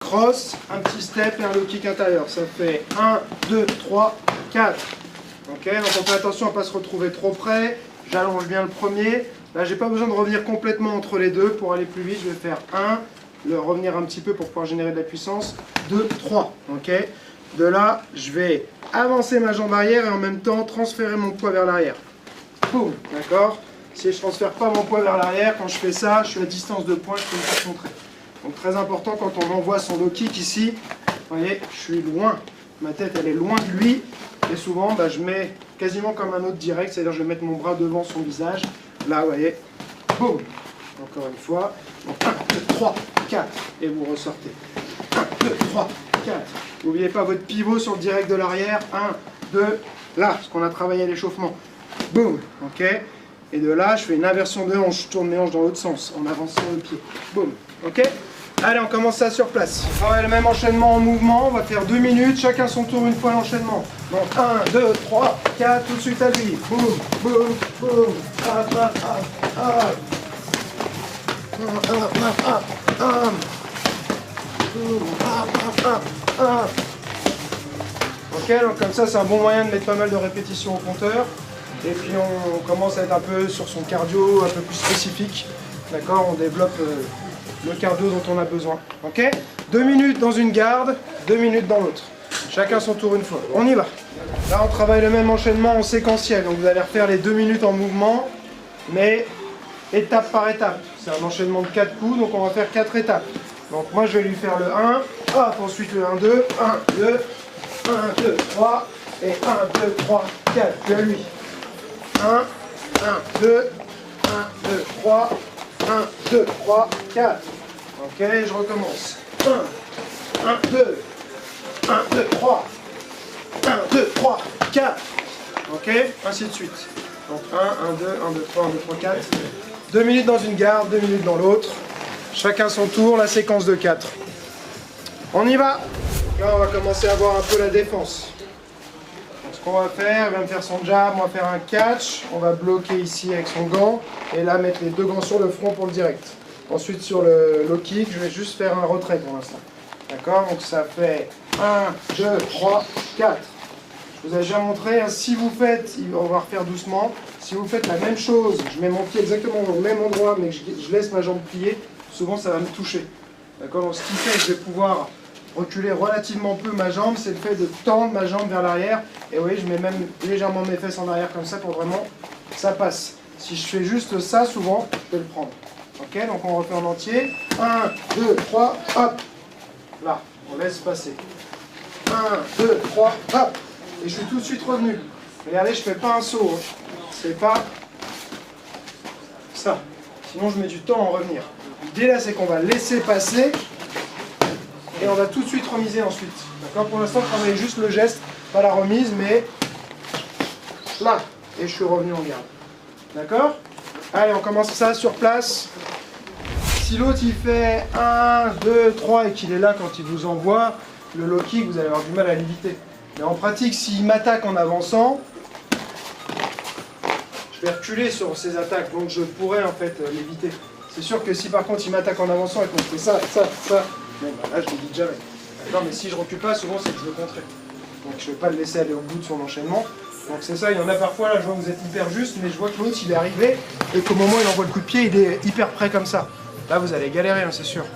cross, un petit step et un low kick intérieur. Ça fait 1, 2, 3, 4. Ok, donc on fait attention à ne pas se retrouver trop près. J'allonge bien le premier. Là, j'ai pas besoin de revenir complètement entre les deux. Pour aller plus vite, je vais faire 1, revenir un petit peu pour pouvoir générer de la puissance. 2, 3. Ok. De là, je vais avancer ma jambe arrière et en même temps transférer mon poids vers l'arrière. Boum, d'accord. Si je ne transfère pas mon poids vers l'arrière, quand je fais ça, je suis à distance de poing, je peux me faire contrer. Donc très important quand on envoie son low kick ici, vous voyez, je suis loin. Ma tête, elle est loin de lui. Et souvent, je mets quasiment comme un autre direct, c'est-à-dire je vais mettre mon bras devant son visage. Là, vous voyez, boum. Encore une fois. Donc 1, 2, 3, 4. Et vous ressortez. 1, 2, 3, 4. N'oubliez pas votre pivot sur le direct de l'arrière. 1, 2, là, parce qu'on a travaillé à l'échauffement. Boum, ok. Et de là, je fais une inversion de hanche. Je tourne mes hanches dans l'autre sens, en avançant le pied. Boum, ok. Allez, on commence ça sur place. On travaille le même enchaînement en mouvement. On va faire 2 minutes, chacun son tour une fois l'enchaînement. Donc 1, 2, 3, 4, tout de suite à lui. Boum, boum, boum. Hop, hop, hop, hop. Ok, donc comme ça, c'est un bon moyen de mettre pas mal de répétitions au compteur. Et puis on commence à être un peu sur son cardio, un peu plus spécifique. D'accord, on développe le cardio dont on a besoin. Ok, 2 minutes dans une garde, 2 minutes dans l'autre. Chacun son tour une fois. On y va. Là, on travaille le même enchaînement en séquentiel. Donc vous allez refaire les 2 minutes en mouvement, mais étape par étape. C'est un enchaînement de 4 coups, donc on va faire 4 étapes. Donc moi, je vais lui faire le 1, hop, ensuite le 1, 2, 1, 2, 1, 2, 3, et 1, 2, 3, 4. Puis à lui. 1, 1, 2, 1, 2, 3, 1, 2, 3, 4. Ok, je recommence. 1, 1, 2, 1, 2, 3, 1, 2, 3, 4. Ok, ainsi de suite. Donc 1, 1, 2, 1, 2, 3, 1, 2, 3, 4. 2 minutes dans une garde, 2 minutes dans l'autre. Chacun son tour, la séquence de 4. On y va. Là, on va commencer à voir un peu la défense. Donc, ce qu'on va faire, il va me faire son jab, on va faire un catch. On va bloquer ici avec son gant. Et là, mettre les 2 gants sur le front pour le direct. Ensuite, sur le low kick, je vais juste faire un retrait pour l'instant. D'accord? Donc, ça fait 1, 2, 3, 4. Je vous ai déjà montré, hein, si vous faites, on va refaire doucement, si vous faites la même chose, je mets mon pied exactement au même endroit, mais que je laisse ma jambe plier, souvent ça va me toucher. D'accord? Donc ce qui fait que je vais pouvoir reculer relativement peu ma jambe, c'est le fait de tendre ma jambe vers l'arrière. Et vous voyez, je mets même légèrement mes fesses en arrière comme ça pour vraiment que ça passe. Si je fais juste ça, souvent, je peux le prendre. Ok? Donc on refait en entier. 1, 2, 3, hop! Là, on laisse passer. 1, 2, 3, hop! Et je suis tout de suite revenu. Regardez, je ne fais pas un saut. Hein. C'est pas ça. Sinon, je mets du temps à en revenir. L'idée là, c'est qu'on va laisser passer et on va tout de suite remiser ensuite. D'accord? Pour l'instant, je travaille juste le geste, pas la remise, mais là. Et je suis revenu en garde. D'accord? Allez, on commence ça sur place. Si l'autre il fait 1, 2, 3 et qu'il est là quand il vous envoie, le low kick, vous allez avoir du mal à l'éviter. Mais en pratique, s'il m'attaque en avançant, je vais reculer sur ses attaques, donc je pourrais en fait l'éviter. C'est sûr que si par contre il m'attaque en avançant et qu'on fait ça, bon, là je l'évite jamais. D'accord, mais si je recule pas, souvent c'est que je veux contrer. Donc je ne vais pas le laisser aller au bout de son enchaînement. Donc c'est ça, il y en a parfois, là je vois que vous êtes hyper juste, mais je vois que l'autre il est arrivé et qu'au moment où il envoie le coup de pied, il est hyper près comme ça. Là vous allez galérer, hein, c'est sûr.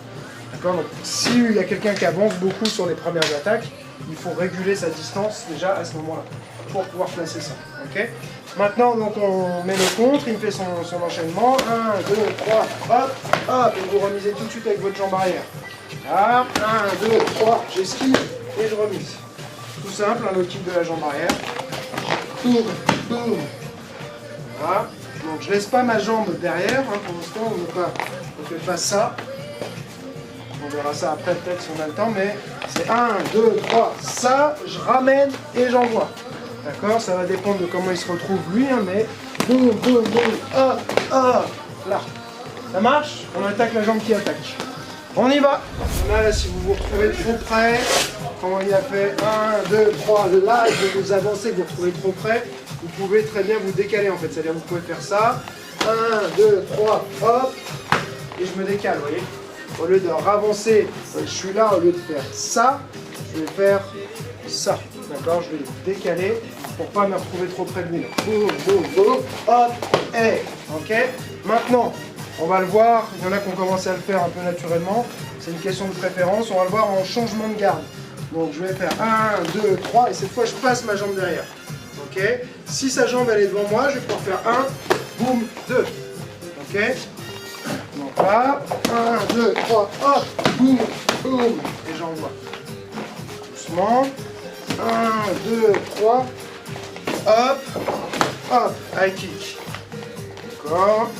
D'accord, donc s'il y a quelqu'un qui avance beaucoup sur les premières attaques, il faut réguler sa distance déjà à ce moment-là pour pouvoir placer ça. Ok. Maintenant, donc on met le contre, il me fait son enchaînement. 1, 2, 3, hop, hop, et vous remisez tout de suite avec votre jambe arrière. Là, 1, 2, 3, j'esquive et je remise. Tout simple, un low kick de la jambe arrière. Boum, boum. Voilà. Donc je laisse pas ma jambe derrière, hein, pour l'instant, on ne fait pas ça. On verra ça après peut-être si on a le temps, mais c'est 1, 2, 3, ça, je ramène et j'envoie. D'accord? Ça va dépendre de comment il se retrouve lui, hein, mais boum, boum, boum, hop, hop, là. Ça marche? On attaque la jambe qui attaque. On y va! Là, si vous vous retrouvez trop près, comment il a fait 1, 2, 3, là, je vais vous avancer, vous vous retrouvez trop près, vous pouvez très bien vous décaler en fait. C'est-à-dire vous pouvez faire ça, 1, 2, 3, hop, et je me décale, vous voyez? au lieu de ravancer, je suis là, au lieu de faire ça, je vais faire ça. D'accord? Je vais décaler pour pas me retrouver trop près de lui. Boum, boum, boum, hop, et ok? Maintenant, on va le voir, il y en a qui ont commencé à le faire un peu naturellement, c'est une question de préférence, on va le voir en changement de garde. Donc je vais faire 1, 2, 3, et cette fois je passe ma jambe derrière. Ok? Si sa jambe elle est devant moi, je vais pouvoir faire 1, boum, 2. Ok? Donc là, 1, 2, 3, hop, boum, boum, et j'envoie. Doucement. 1, 2, 3, hop, hop, high kick. D'accord.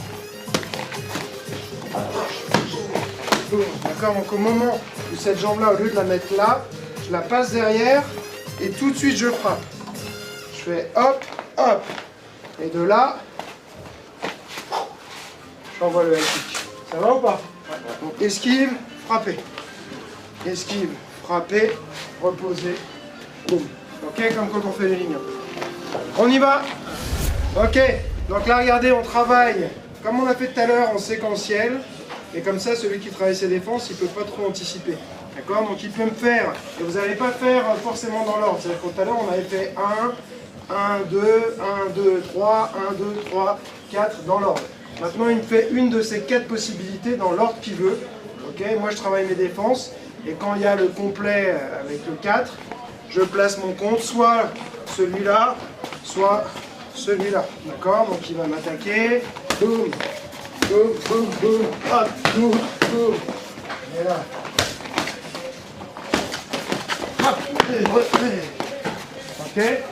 D'accord, donc au moment où cette jambe-là, au lieu de la mettre là, je la passe derrière et tout de suite je frappe. Je fais hop, hop. Et de là, j'envoie le high kick. Ça va ou pas? Donc esquive, frapper. Esquive, frapper, reposer, boum. Ok, comme quand on fait les lignes. On y va. Ok, donc là regardez, on travaille comme on a fait tout à l'heure en séquentiel. Et comme ça, celui qui travaille ses défenses, il ne peut pas trop anticiper. D'accord? Donc il peut me faire, et vous n'allez pas faire forcément dans l'ordre. C'est-à-dire que tout à l'heure, on avait fait 1, 2, 1, 2, 3, 1, 2, 3, 4 dans l'ordre. Maintenant, il me fait une de ces 4 possibilités dans l'ordre qu'il veut. Ok? Moi, je travaille mes défenses. Et quand il y a le complet avec le 4, je place mon compte, soit celui-là, soit celui-là. D'accord? Donc il va m'attaquer. Boum! Boum, boum, boum, hop, boum, boum. Et là. Hop, et. Ok?